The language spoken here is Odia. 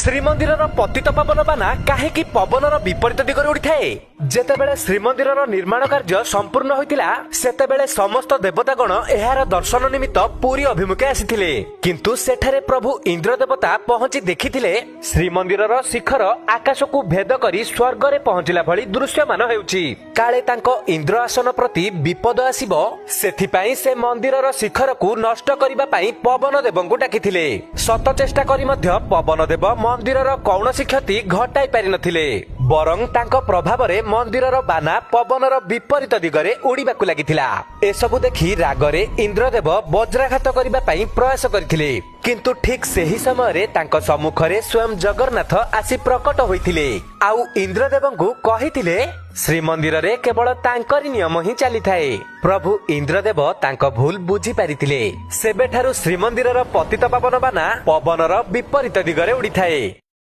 ଶ୍ରୀମନ୍ଦିରର ପତିତ ପାବନ ବାନା କାହିଁକି ପବନର ବିପରୀତ ଦିଗରେ ଉଡ଼ିଥାଏ? ଯେତେବେଳେ ଶ୍ରୀମନ୍ଦିରର ନିର୍ମାଣ କାର୍ଯ୍ୟ ସମ୍ପୂର୍ଣ୍ଣ ହୋଇଥିଲା ସେତେବେଳେ ସମସ୍ତ ଦେବତାଗଣ ଏହାର ଦର୍ଶନ ନିମିତ୍ତ ପୁରୀ ଅଭିମୁଖେ ଆସିଥିଲେ, କିନ୍ତୁ ସେଠାରେ ପ୍ରଭୁ ଇନ୍ଦ୍ର ଦେବତା ପହଞ୍ଚି ଦେଖିଥିଲେ ଶ୍ରୀମନ୍ଦିରର ଶିଖର ଆକାଶକୁ ଭେଦ କରି ସ୍ୱର୍ଗରେ ପହଞ୍ଚିଲା ଭଳି ଦୃଶ୍ୟମାନ ହେଉଛି। କାଳେ ତାଙ୍କ ଇନ୍ଦ୍ର ଆସନ ପ୍ରତି ବିପଦ ଆସିବ, ସେଥିପାଇଁ ସେ ମନ୍ଦିରର ଶିଖରକୁ ନଷ୍ଟ କରିବା ପାଇଁ ପବନ ଦେବଙ୍କୁ ଡାକିଥିଲେ। ଶତ ଚେଷ୍ଟା କରି ମଧ୍ୟ ପବନ ଦେବ ମନ୍ଦିରର କୌଣସି କ୍ଷତି ଘଟାଇ ପାରିନଥିଲେ, ବରଂ ତାଙ୍କ ପ୍ରଭାବରେ ମନ୍ଦିରର ବାନା ପବନର ବିପରୀତ ଦିଗରେ ଉଡ଼ିବାକୁ ଲାଗିଥିଲା। ଏସବୁ ଦେଖି ରାଗରେ ଇନ୍ଦ୍ରଦେବ ବଜ୍ରାଘାତ କରିବା ପାଇଁ ପ୍ରୟାସ କରିଥିଲେ, କିନ୍ତୁ ଠିକ୍ ସେହି ସମୟରେ ତାଙ୍କ ସମ୍ମୁଖରେ ସ୍ୱୟଂ ଜଗନ୍ନାଥ ଆସି ପ୍ରକଟ ହୋଇଥିଲେ ଆଉ ଇନ୍ଦ୍ରଦେବଙ୍କୁ କହିଥିଲେ ଶ୍ରୀମନ୍ଦିରରେ କେବଳ ତାଙ୍କରି ନିୟମ ହିଁ ଚାଲିଥାଏ। ପ୍ରଭୁ ଇନ୍ଦ୍ରଦେବ ତାଙ୍କ ଭୁଲ ବୁଝି ପାରିଥିଲେ। ସେବେଠାରୁ ଶ୍ରୀମନ୍ଦିରର ପତିତ ପାବନ ବାନା ପବନର ବିପରୀତ ଦିଗରେ ଉଡ଼ିଥାଏ।